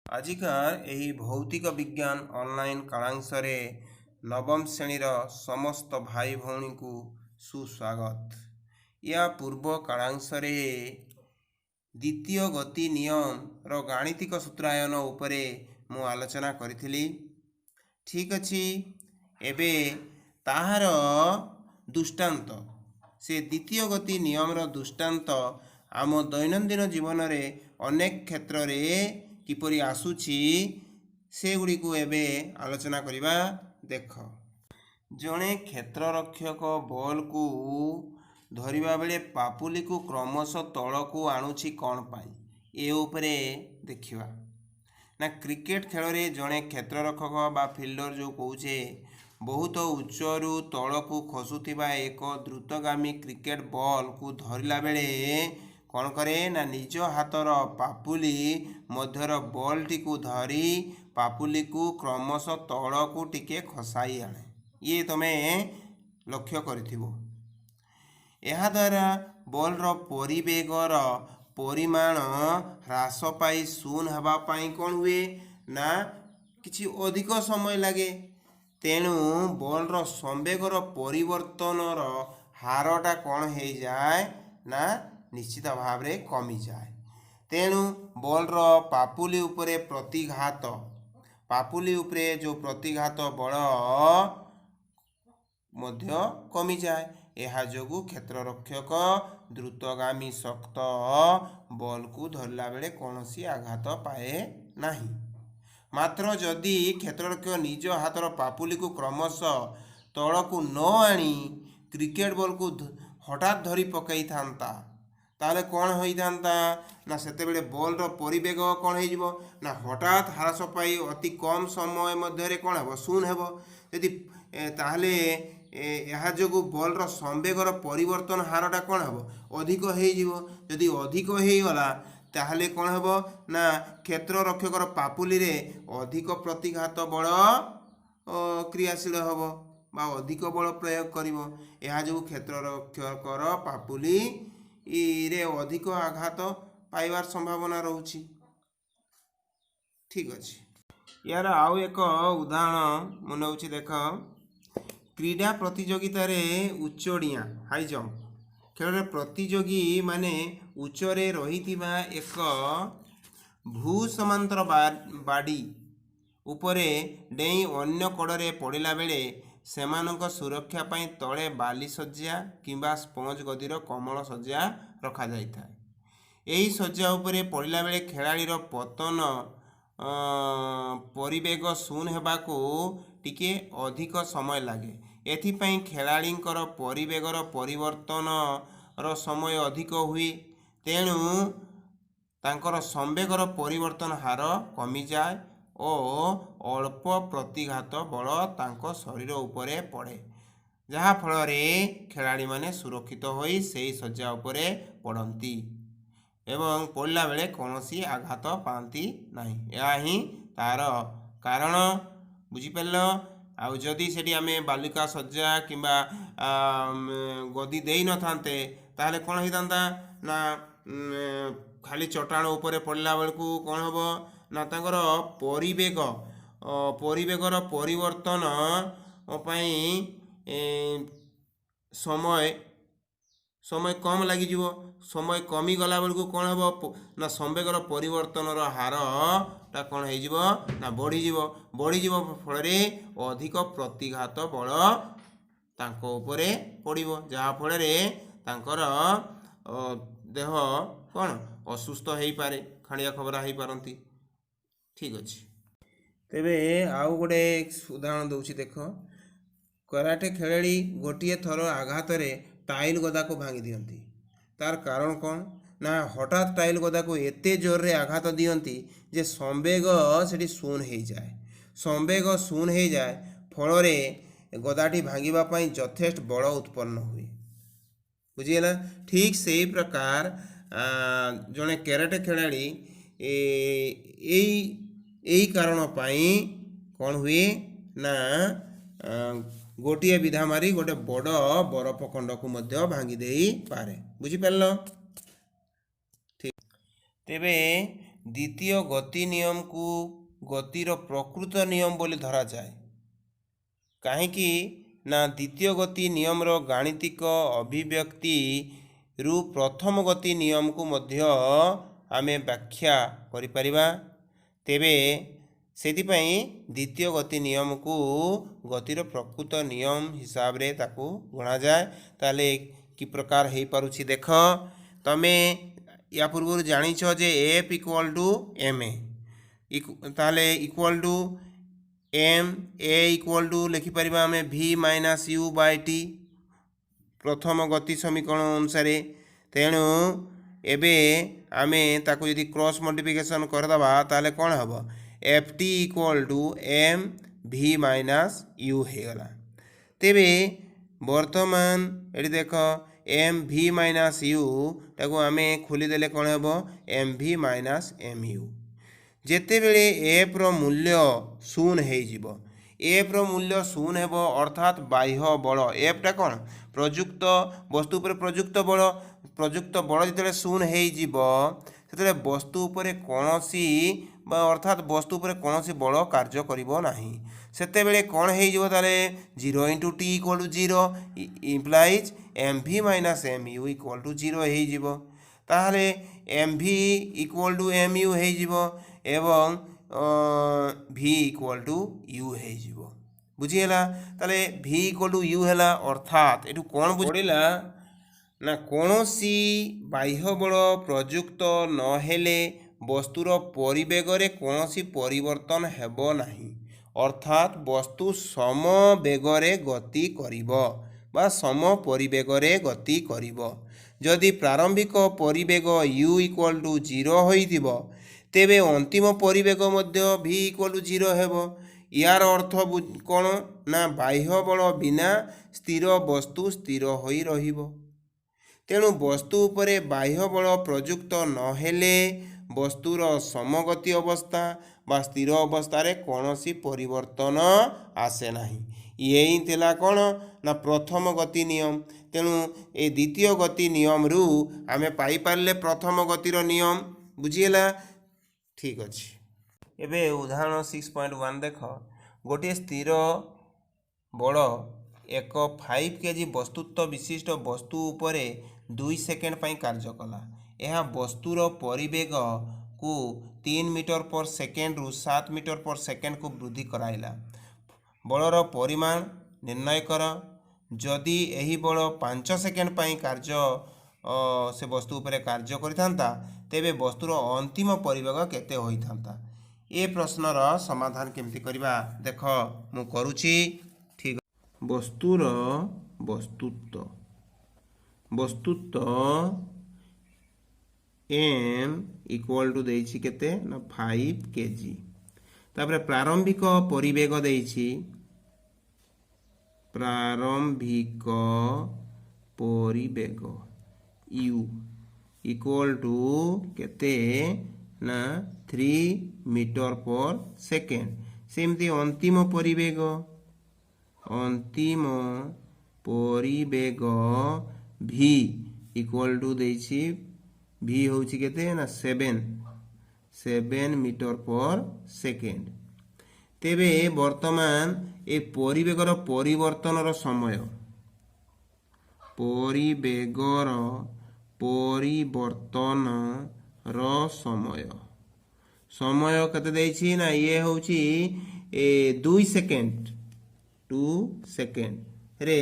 आजिकार एही भौतिक विज्ञान ऑनलाइन कालांशरे नवम श्रेणीर समस्त भाई भौणी को सुस्वागत। या पूर्व कालांशरे द्वितीय गति नियम रो गाणितिक सूत्रायन उपरे मु आलोचना करिथिली। ठीक अछि, एबे ताहार दृष्टांत से द्वितीय गति नियम रो दृष्टांत आम दैनंदिन जीवन रे अनेक क्षेत्र रे किपरि आसुछि से गुड़ी को एबे आलोचना करिबा। देख, जड़े क्षेत्ररक्षक बॉल को धरिबा बेले पापुली को क्रमशः तल को आणुछि कौन पाई, ए उपरे देखिबा ना। क्रिकेट खेल रे जड़े क्षेत्ररक्षक बा फिल्डर जो कौचे बहुत उच्चरू तल को खसुथिबा एक द्रुतगामी क्रिकेट बॉल को धरिला बेले कौन करे ना निज हाथर पापुली मध्यर बॉल टी को धरी पापुली को क्रमशः तल को टिके खसाई आने। ये तमे लक्ष्य करिथिबो। एहा द्वारा बॉल रो परिवेगर परिमाण ह्रास पाई शून्य हवा पाई कौन हुए ना किछि अधिक समय लगे। तेणु बॉल रो संवेगर परिवर्तन रो हारटा कौन हो जाए ना निश्चित भाव रे कमी जाए। तेणु बॉल रो पापुली उपरे प्रतिघात, पापुली उपरे जो प्रतिघात बल मध्य कमी जाए। यह जोगु क्षेत्ररक्षक द्रुतगामी शक्त बॉल को धरला बेले कौनसी आघात पाए नहीं। मात्र जदि क्षेत्ररक्षक निज हाथर पापुली को क्रमशः तल को न आनी क्रिकेट बॉल को हठात धरी पकई थांता ताले कौन होइथांता ना सेतेबेले बॉल रो परिवेग कौन हो जिवो ना हठात ह्रास पाई अति कम समय मध्य रे कौन हेबो शून्य हेबो। यदि ताहले यहाँ जो बॉल रो संवेगर परिवर्तन हारटा कौन हेबो अधिक हो जिवो। यदि अधिक हो गला ताहले कौन हेबो ना क्षेत्ररक्षकर पापुली रे अधिक प्रतिघात बल क्रियाशील हेबो बा अधिक बल प्रयोग करिवो। यह जो क्षेत्ररक्षकर पापुली रे अधिक आघात पाइबार संभावना रहुछि। ठीक अछि, यार आउ एक उदाहरण मन होछि। देख, क्रीडा प्रतियोगिता रे उच्चडिया हाई जंप खेल रे प्रतियोगी माने उच्चरे रहिथिबा एक भू समांतर बाड़ी उपरे डेई अन्य कड़े पड़िला बेले सेमानक सुरक्षा पाई तले बाली सज्जा किंबा स्पंज गदीर कमल सज्जा रखा जाइथाय। एही सज्जा उपरे पड़िला बेले खेलाड़ीर पतन परिवेग शून्य हेबाकू टिके अधिक समय लागे। एथिपाई खेलाड़ींकर परिवेगर परिवर्तन रो समय अधिक हुए। तेणु तांकर संवेगर परिवर्तन हार कमी जाए और अल्प प्रतिघात बल तांको शरीर उपरे पड़े, जहा फल रे खेलाड़ी माने सुरक्षित होई सेही सज्जा उपरे पड़ती एवं पड़ला बेले कौनसी आघात पाती नहीं। यह ही तार कारण बुझिपार। आउ जदि सेठी आमे बालिका सज्जा किंबा गदी देई न थांते ताहले कौन होइतांता ना खाली चट्टाण उपरे पड़ला बेलकू कौन हबो ना तांकर परिवेगर परिवर्तन समय समय कम लगी जीवो। समय कमी गला बेलू कौन हम ना संवेगर परिवर्तन हारटा कौन हो ना बढ़ीजीव फल अधिक प्रतिघात बल तांको उपरे पड़िबो, जहा फल तांकर देह कौन असुस्थ हो पारे, खाड़िया खबरा हो पारती। ठीक अच्छे, तेबे आउ गोटे उदाहरण दूसरी। देख, कराटे खेलाड़ी गोटे थर आघात रे टाइल गदा को भांगी दियंती। तार कारण कौन ना हठात टाइल गदा को एते जोर रे आघात दियंती जे संवेग सेठी शून्य हो जाए। संवेग शून्य हो जाए फल गदाटी भांगिबा पई यथेष्ट बल उत्पन्न हुए। बुझीगला। ठीक से ही प्रकार जड़े कराटे खेलाड़ी यही कारण पाई कौन हुए ना गोटे विधा मारी गोटे बड़ बरफ खंड को मध्य भांगी दे पारे। बुझिपार। ठीक, तेबे द्वितीय गति नियम को गतिर प्रकृत नियम बोली धरा जाए। काहेकि ना द्वितीय गति नियमर गाणितिक अभिव्यक्ति रु प्रथम गति नियम को मध्य आमे व्याख्या करिपरिबा। तेबे सेतिपई द्वितीय गति नियम को गतिर प्रकृत नियम हिसाब रे ताकू गणा जाए। ताले कि प्रकार हे पारुछि देख, तमे या पूर्व जानिछ जे F equal to M A, ताले equal to M A equal to लिखिपर आम V minus U by T प्रथम गति समीकरण अनुसार। तेणु एबे आमे ताको यदि क्रॉस मल्टिप्लिकेशन करदबा ताले कौन हम F T equal to m भि माइनस यू हो गला। तेबे वर्तमान ये देख एम भि माइनस यू ताको आमे खोलीदेले कौन हम एम भि माइनस एम यू। जेतेबेले एफ रो मूल्य शून्य हो, एफ रो मूल्य शून्य हेब अर्थात बाह्य बल एफ टा कौन प्रयुक्त वस्तु पर प्रयुक्त बल जिते शून्य हो वस्तु उपर कौनसी अर्थात वस्तु पर कौनसी बल कार्य करिबो नाही। सेतेबेले कौन हो ताले 0 into t equal to 0 implies m भि minus M u equal to 0 हो। ताहले M V equal to M you हो एवं भि इक्वल टू यू हो। बुझीगला। ताले भि इक्वल टू यू है अर्थात एटू कौन बुझा ना कौनसी बाह्य बल प्रयुक्त नहेले वस्तुर परिवेगरे कौनसी परिवर्तन हेबो नाही, अर्थात वस्तु सम बेगरे गति करिबो बा सम परिवेगरे गति करिबो। जदि प्रारंभिक परिवेग u इक्वल टू 0 होइथिबो तेबे अंतिम परिवेग मध्य v इक्वल टू 0 हेबो। यार अर्थ कौन ना बाह्य बल बिना स्थिर वस्तु स्थिर होई रहिबो। तेणु वस्तु उपरे बाह्य बल प्रयुक्त नहेले वस्तुर समगति अवस्था बा स्थिर अवस्था रे कौनसी परिवर्तन आसे नाही। यही थिला कौन ना प्रथम गति नियम। तेणु ए द्वितीय गति नियम रु आमे पाई पारले प्रथम गतिर नियम। बुझीगला। ठीक अछि। एबे उदाहरण 6.1 देख, गोटे स्थिर बल एक 5 केजी वस्तुत्व विशिष्ट वस्तु उपरे 2 सेकेंड पर कार्य कला। यह वस्तुर परिवेग को 3 मीटर पर सेकेंड रु 7 मीटर पर सेकेंड को वृद्धि कराइला। बलर परिमाण निर्णय कर। जदि यही बल 5 सेकेंड पर कार्य से वस्तु उपरे कार्य करिथांता तेबे वस्तुर अंतिम परिवेग केते होइथांता। ए प्रश्नर समाधान केमती करिबा देख मु करूची। ठीक, वस्तुर वस्तुत्व एम इक्वल टू देइछि केते ना 5 केजी। तापर प्रारंभिक परिवेग देइछि, प्रारंभिक परिवेग u इक्वल टू केते ना 3 मीटर पर सेकेंड। सेमती अंतिम परिवेग v इक्वल टू देइछि v होउछि केते ना 7 मीटर पर सेकेंड। तेबे वर्तमान ए परिवेगर परिवर्तनर समय समय केते देइछि ना ये होउछि 2 सेकेंड 2 सेकेंड रे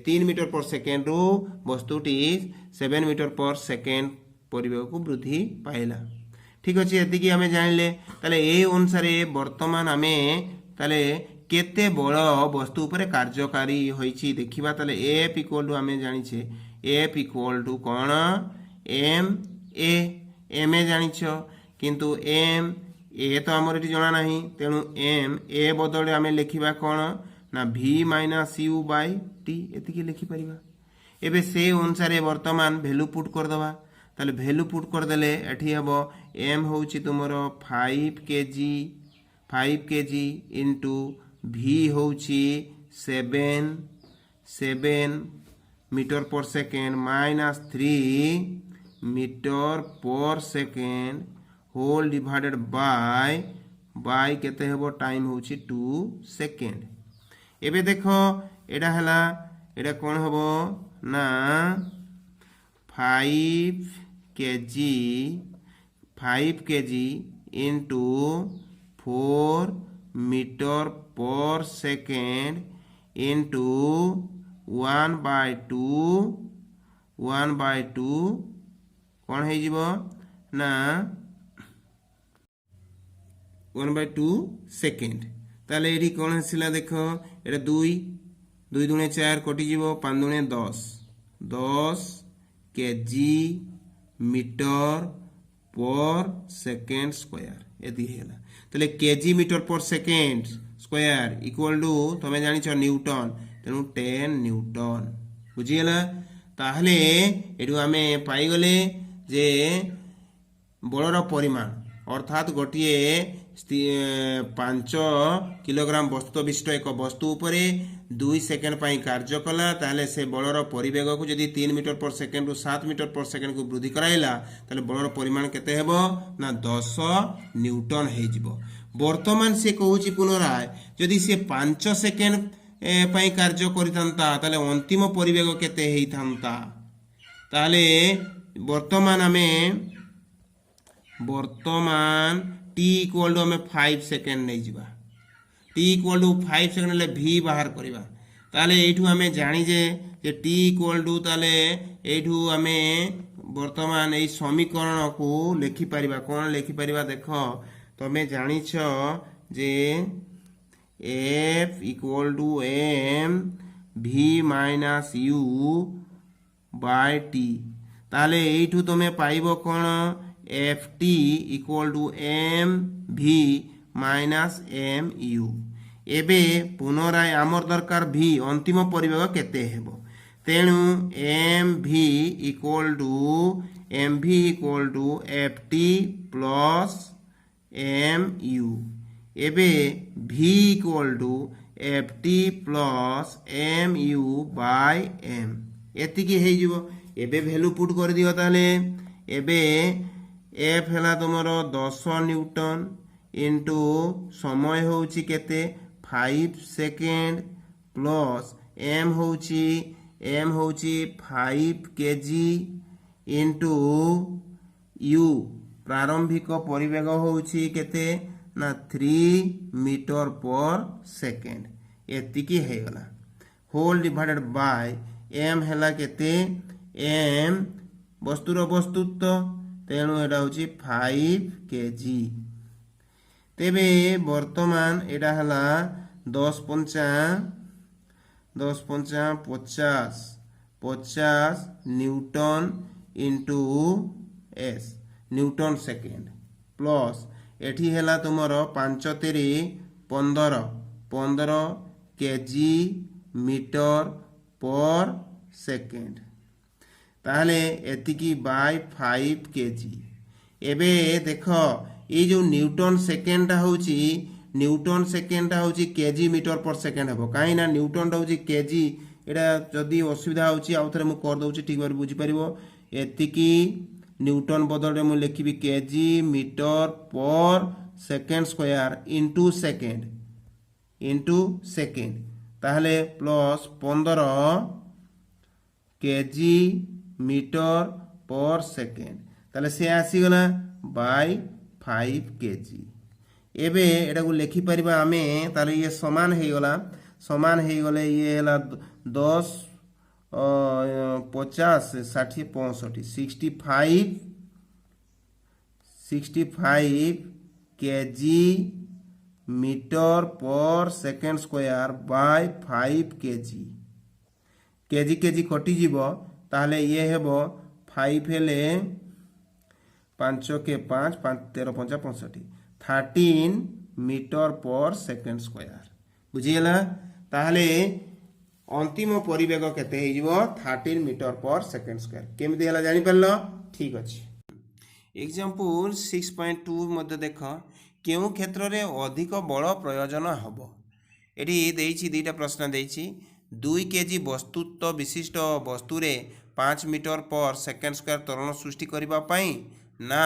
3 मीटर पर सेकेंड रु वस्तुटी 7 मीटर पर सेकेंड परिवेग को वृद्धि पाइला। ठीक अच्छे, एतिकी आमे जानिले। ताले ए अनुसार वर्तमान आमे ताले केते बल वस्तु उपरे कार्यकारी होइछि देखिबा। ताले एफ इक्वल टू आमे जानिछे एफ इक्वल टू कोन एम ए जानिछ, किंतु एम ए तो आमर एटी जणा नाही। तेणु एम ए बदले आमे लिखिबा कोन ना v minus U by T एतिकी लिखि परिबा। एबे से अनुसार वर्तमान वैल्यू पुट कर दबा। ताले वैल्यू पुट कर देले एठी हबो एम होउछि तुमरो 5 केजी इनटू v होउछि 7 metre per second minus 3 metre per second whole divided by केते हेबो टाइम होची 2 सेकेंड। एबे देखो एडा हला एडा कोन हेबो ना 5 KG into 4 metre per second into 1/2 कौन है जीवो ना 1/2 सेकेंड। ताले एडी कौन हसिला देखो एटा 2 दूने 4 कटि जीवो 5 दूने 10 KG metre per second square एति हेला। ताले KG metre per second square equal to तमे जानि छ न्यूटन तेनु 10 न्यूटन बुझिगला। ताहले एडु आमे पाई गले जे बलर परिमाण अर्थात गोटे 5 किलोग्राम वस्तु विशिष्ट एक वस्तु उपरे 2 सेकेंड पर कार्य कला ताहले से बलर परिवेग को जदि 3 मीटर पर सेकेंड रु 7 मीटर पर सेकेंड को वृद्धि कराइला ताहले बलर परिमाण केते हेबो ना 10 न्यूटन हे जिवो। वर्तमान से कहूची पुनराय जदि से 5 सेकेंड पई कार्य करितांता ताहले अंतिम परिवेग केते हेइतांता ताहले वर्तमान टी इक्वल टू 5 सेकेंड नहीं जीवा टी इक्वल टू 5 सेकेंड ले भी बाहर करिबा ताले एठू हमें जानी जे टी इक्वल टू ताले एठू हमें वर्तमान ए समीकरण को लिखि परिबा कोन लिखि परिबा देखो तमे जानी छ जे f equal to m v minus u by T ताले एठू तमे पाइबो कोन F T equal to M V minus M U. एबे पुनराय आमर दरकार भी अंतिम परिवेग केते हेबो तेणु M V equal to F T plus M U. एबे V equal to F T plus M U by M एतिकी हे जिवो। एबे वैल्यू पुट कर दियो ताले एबे एफ है तुमर 10 न्यूटन इंटू समय होची केते 5 सेकेंड प्लस एम होची 5 केजी इंटू यू प्रारंभिक परिवेग होची केते ना 3 मीटर पर सेकेंड एतिकी हे गला। होल डिवाइडेड बाय एम है केते एम वस्तुर वस्तुत्व तेणु एटा होची 5 केजी। तेबे वर्तमान एटा हला 10 पंचा 50 Newton into S Newton second plus एठी हला तुमर 5 3 15 केजी मीटर पर सेकेंड ताहले एतिकी बाय 5 केजी। एबे देखो ये जो न्यूटन सेकेंड होची केजी मीटर पर सेकेंड हेबो काई ना न्यूटन होची केजी एटा जदी असुविधा होची आउ थरे मु कर दउची ठीक बार बुझी परिबो। एतिकी न्यूटन बदले मु लिखिबी KG metre per second square into second ताहले plus 15 KG metre per second ताले से आसी गला बाय 5 केजी। एबे एटा को लिखि परिबा आमे ताले ये समान हे गले ये हला 10 50 60 65 65 KG metre per second square by 5 KG KG कटि जीवो ताहले ये हेबो 5 हेले 5 के 5 13 5 65 13 मीटर पर सेकेंड स्क्वायर बुझीगला। ताहले अंतिम परिवेग केते हे जीवो 13 मीटर पर सेकेंड स्क्वायर केमिति हला जानि परलो ठीक अछि। एग्जांपल 6.2 मध्ये देख केउ क्षेत्र रे अधिक बल प्रयोजन हबो एठी देइछि दुईटा प्रश्न देइछि 2 केजी वस्तुत्व विशिष्ट वस्तु रे 5 मीटर पर सेकेंड स्क्वायर त्वरण सृष्टि करिबा पई ना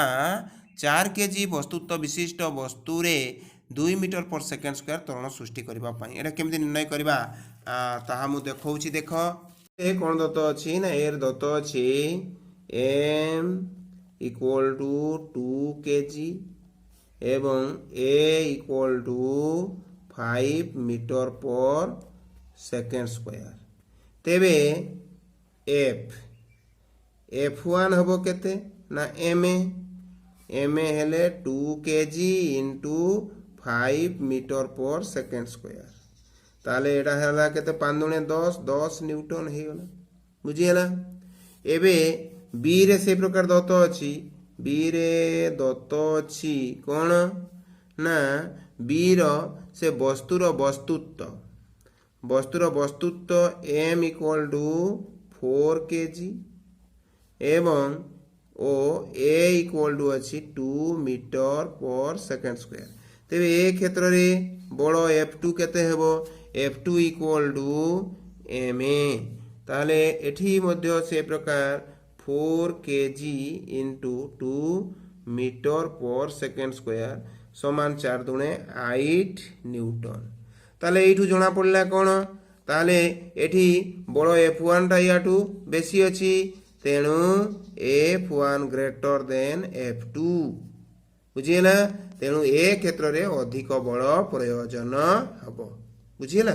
4 केजी वस्तुत्व विशिष्ट वस्तुरे 2 मीटर पर सेकेंड स्क्वायर त्वरण सृष्टि करने एटा केमती निर्णय करवा ताहा मु देखौछि देख ए कोन दत्त अछि ना एर दत्त अछि m इक्वल टू 2 केजी एवं a equal to 5 metre per second square तेबे f1 हबो केते ना ma हेले 2 KG into 5 metre per second square ताले एटा हला केते 5 दुणे 10 न्यूटन हे गला बुझी हला एबे बी रे से प्रकार दत्त अछि बी रे दत्त अछि कोन ना बी रो से वस्तुर वस्तुत्व m इक्वल टू 4 केजी एवं ओ a इक्वल टू अछि 2 मीटर पर सेकेंड स्क्वायर तेबे ए क्षेत्र रे बड़ f2 केते हेबो f2 इक्वल टू ma ताले एठी मध्य से प्रकार 4 KG into 2 metre per second square समान 4 दुणे 8 न्यूटन ताले एठू जणा पड़ला कोन ताले एठी बड़ f1 टा याटू बेसी अछि तेणु f1 ग्रेटर देन f2 बुझिला तेणु ए क्षेत्र रे अधिक बल प्रयोजन हबो बुझिला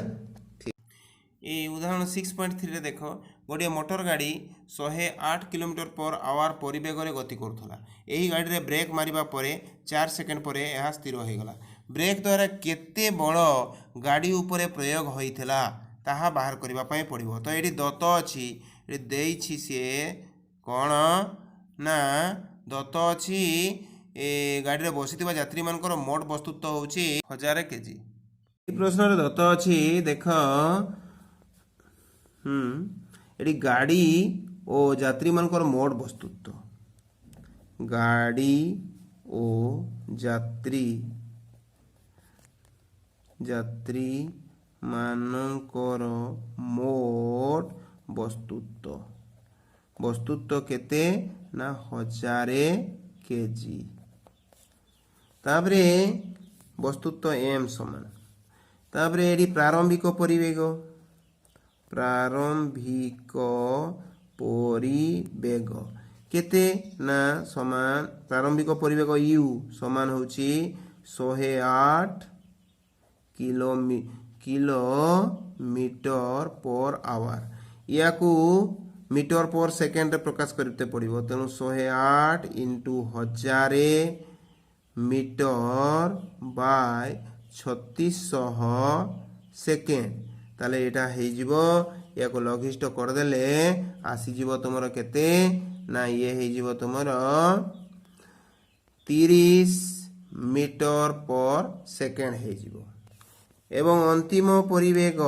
ए उदाहरण 6.3 रे देखो गोटे मोटर गाड़ी 108 किलोमीटर पर आवर परिवेग रे गति करथला एही गाड़ी रे ब्रेक मारिबा परे 4 सेकेंड परे यह स्थिर हो गला ब्रेक द्वारा केते बल गाड़ी ऊपर प्रयोग होइथला ताहा बाहर करबा पई पड़िबो तो एठी दत्त अछि एठी देइछि से कोन ना दत्त अछि ए गाड़ी रे बसिथिबा यात्री मानकर मोट वस्तुत्व होउछि 1000 केजी ए प्रश्न रे दत्त अछि देख एटी गाड़ी ओ यात्री मानकर मोट वस्तुत्व गाड़ी ओ यात्री मानकर मोट वस्तुत्व केते ना 1000 केजी ताबरे वस्तुत्व m समान ताबरे एडी प्रारंभिक परिवेग केते ना समान प्रारंभिक परिवेग u समान होची 108 kilometre per hour याकू metre per second प्रकाश करते पड़िबो तेणु 108 इंटू 1000 मीटर बाय 3600 सेकेंड ताले एटा हे जिवो याको लघिष्ठ कर देले आसी जिवो तुमरो केते ना ये हे जिवो तुमरो 30 मीटर पर सेकेंड हे जिवो एवं अंतिम परिवेग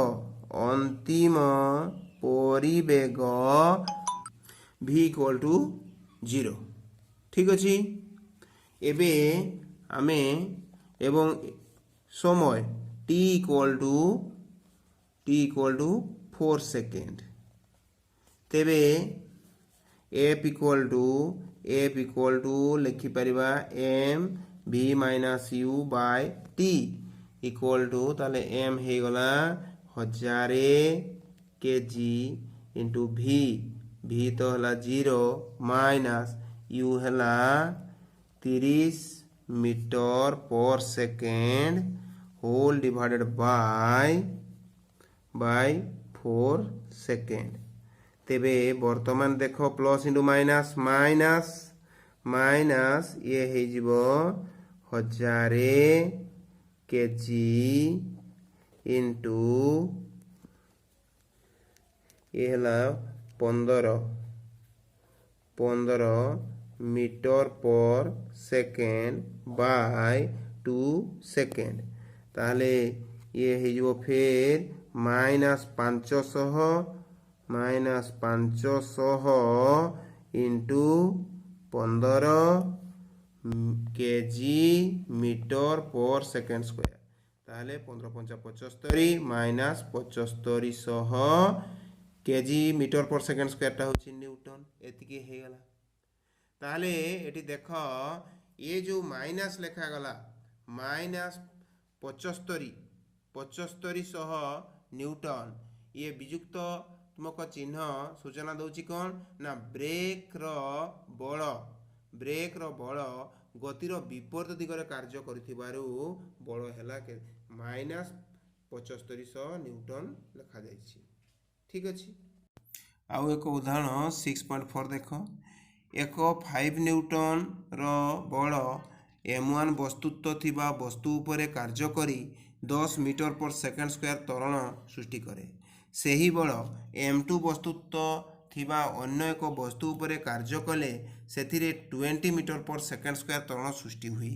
v इक्वल टू 0 ठीक अछि एबे आमे एवं समय t इक्वल टू 4 सेकेंड तेबे f इक्वल टू लिखि परिबा m v minus u by t equal to ताले m हे गला 1000 केजी इंटू v तो हला 0 माइनस u हला 30 metre per second whole divided by 4 second तेबे वर्तमान देखो प्लस इंटू माइनस ये हे जिवो 1000 केजी इंटू ये हला 15 metre per second bye 2 second ताले ये हे जिवो फिर minus 500 into 15 KG metre per second square ताले 15 पंचा 75 minus 7500 KG metre per second square टा होची न्यूटन एतिकी हे गला ताले एटी देखो ये जो माइनस लेखागला माइनस 75 न्यूटन ये विजुक्तात्मक चिन्ह सूचना दौची कौन ना ब्रेक रो बल गतिर विपरीत दिगरे कार्य करिथिबारु बल हैला के माइनस 7500 न्यूटन लिखा जाइछि। ठीक अछि। आउ एक उदाहरण 6.4 देख एक 5 न्यूटन रो बल m1 वस्तुत्व थिबा वस्तु उपरे कार्य करी 10 मीटर पर सेकेंड स्क्वायर त्वरण सृष्टि करे। सेही बल m2 वस्तुत्व थिबा अन्य एक वस्तु उपरे कार्य कले सेथिरे 20 मीटर पर सेकेंड स्क्वायर त्वरण सृष्टि हुई।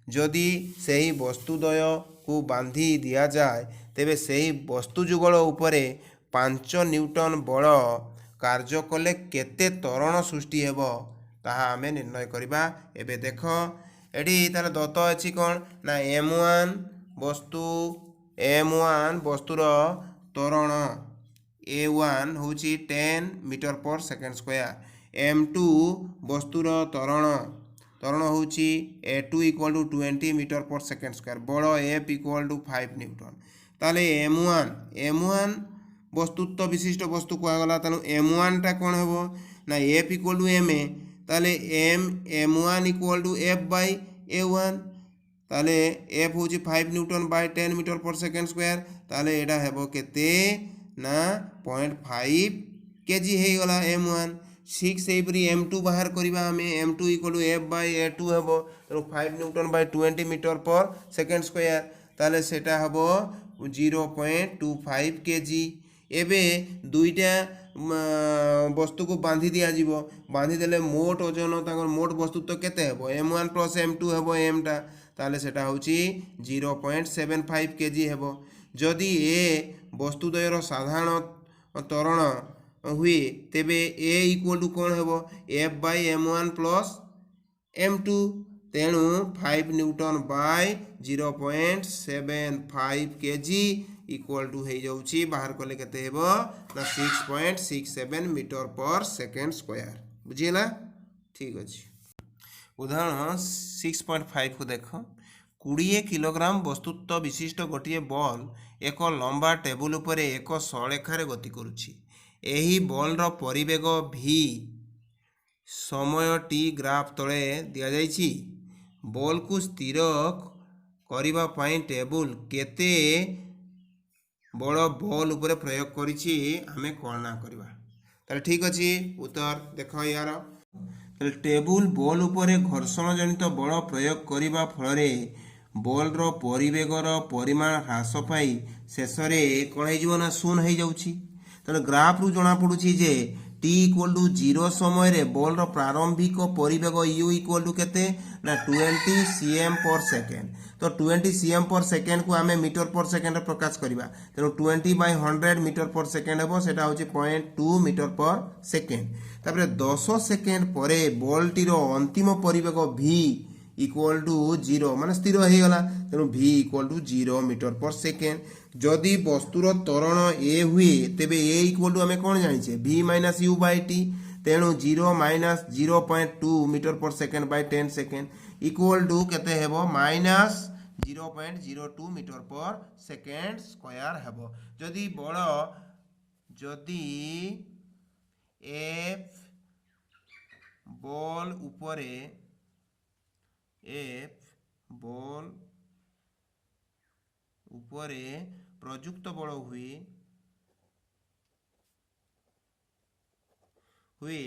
जदि सेही वस्तुद्वय को बांधी दिया जाए तेबे सेही वस्तु जुगल उपरे 5 न्यूटन बल कार्य कले केते त्वरण सृष्टि हेबो ताहा आमे निर्णय करिबा। एबे देख एडी तार दत्त अछि कोन ना m1 वस्तुर त्वरण a1 होची 10 metre per second square m2 वस्तुर त्वरण होची a2 equal to 20 metre per second square बल f इक्वल टू 5 न्यूटन। ताले m1 वस्तुत्व विशिष्ट वस्तु कहगला तानु m1 टा कोन हेबो ना f इक्वल टू ma ताले m1 equal to f bye a1 ताले f होची 5 newton bye 10 metre per second square ताले एडा हेबो केते ना 0.5 केजी हे गला m1 6 सेपरी m2 बाहर करिबा हमें m2 equal to f bye a2 हेबो तो 5 newton bye 20 metre per second square ताले सेटा हेबो 0.25 केजी। एबे दुईटा वस्तु को बांधी दिया जीवो बांधी देले मोट ओजन ताकर मोट वस्तुत्व केते हेबो m1 प्लस m2 हेबो m टा ताले सेटा होची 0.75 केजी हेबो। जदि ए वस्तुद्वयर साधारण त्वरण हुए तेबे a इक्वल टू कोन हेबो f bye m1 plus m2 तेणु 5 newton by 0.75 kg equal to हो जाउची बाहर कले केते हेबो ना 6.67 मीटर पर सेकेंड स्क्वायर बुझिला। ठीक अछि। उदाहरण 6.5 को देख 20 किलोग्राम वस्तुत्व विशिष्ट गोटे बॉल एक लंबा टेबुल उपरे एक सरेखार गति करुछि। एही बॉल रो परिवेग v समय t ग्राफ तले दिया जाइछि। बॉल को स्थिर करिबा पई टेबुल केते बड़ बॉल उपरे प्रयोग करिछि आमे कोना करबा। ताले ठीक अछि उत्तर देख यार ताले टेबुल बॉल उपरे घर्षण जनित बल प्रयोग करिबा फलरे बॉल रो परिवेग रो परिमाण ह्रास पाई शेष रे कोन हे जीवना शून्य हे जाउछि। ताले ग्राफ रु जणा पडुछि जे t इक्वल टू 0 समय रे बॉल रो प्रारंभिक परिवेग u इक्वल टू केते ना 20 cm पर सेकेंड। तो 20 cm पर सेकेंड को आमे मीटर पर सेकेंड प्रकाश करिबा तेनो 20 बाय 100 मीटर पर सेकेंड हेबो सेटा होची 0.2 मीटर पर सेकेंड। तापरे 10 सेकेंड परे बॉल टी रो अंतिम परिवेग v इक्वल टू 0 माने स्थिर हे गला तेनो v equal to 0 metre per second. जदि वस्तुर त्वरण a हुए तेबे a इक्वल टू हमें कौन जानिछे v minus u by t तेणु 0 minus 0.2 metre per second by 10 second equal to केते हेबो minus 0.02 metre per second square हेबो। जदि f बॉल उपरे प्रयुक्त बल हुए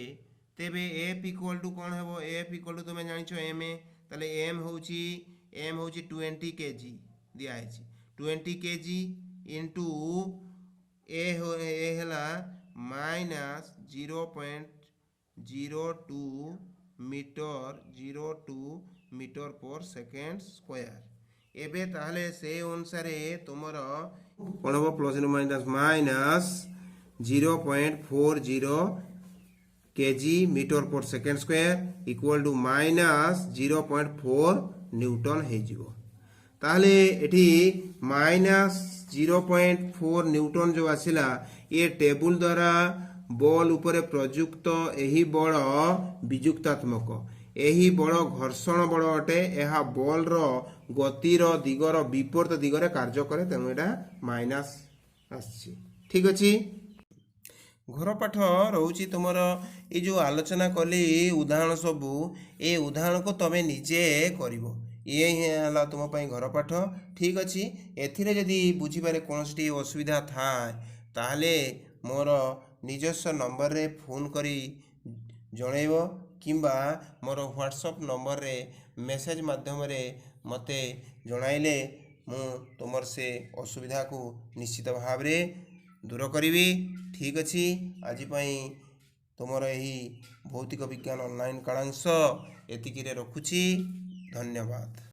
तेबे f इक्वल टू कौन हेबो f इक्वल टू तुम जानिछो m ताले m होची 20 kg दिया है 20 kg इनटू a हेला minus 0.02 metre per second square. एबे ताहले से अनुसार तुमर कोन हो plus minus 0.40 KG metre per second square equal to minus 0.4 newton हे जिवो। ताहले एठी माइनस 0.4 न्यूटन जो आसिला ये टेबुल द्वारा बॉल उपरे प्रयुक्त एही बल विजुक्तात्मक ଏହି ବଳ ଘର୍ଷଣ ବଳ ଅଟେ। ଏହା ବଲ୍ର ଗତିର ଦିଗର ବିପରୀତ ଦିଗରେ କାର୍ଯ୍ୟ କରେ, ତେଣୁ ଏଇଟା ମାଇନସ୍ ଆସିଛି। ଠିକ୍ ଅଛି। ଘର ପାଠ ରହୁଛି ତୁମର ଏଇ ଯେଉଁ ଆଲୋଚନା କଲି ଉଦାହରଣ ସବୁ, ଏ ଉଦାହରଣକୁ ତୁମେ ନିଜେ କରିବ। ଇଏ ହିଁ ହେଲା ତୁମ ପାଇଁ ଘର ପାଠ। ଠିକ୍ ଅଛି। ଏଥିରେ ଯଦି ବୁଝିବାରେ କୌଣସି ଅସୁବିଧା ଥାଏ ତାହେଲେ ମୋର ନିଜସ୍ୱ ନମ୍ବରରେ ଫୋନ୍ କରି ଜଣାଇବ, କିମ୍ବା ମୋର ହ୍ୱାଟ୍ସଆପ୍ ନମ୍ବରରେ ମେସେଜ ମାଧ୍ୟମରେ ମୋତେ ଜଣାଇଲେ ମୁଁ ତୁମର ସେ ଅସୁବିଧାକୁ ନିଶ୍ଚିତ ଭାବରେ ଦୂର କରିବି। ଠିକ୍ ଅଛି। ଆଜି ପାଇଁ ତୁମର ଏହି ଭୌତିକ ବିଜ୍ଞାନ ଅନଲାଇନ୍ କାଳାଂଶ ଏତିକିରେ ରଖୁଛି। ଧନ୍ୟବାଦ।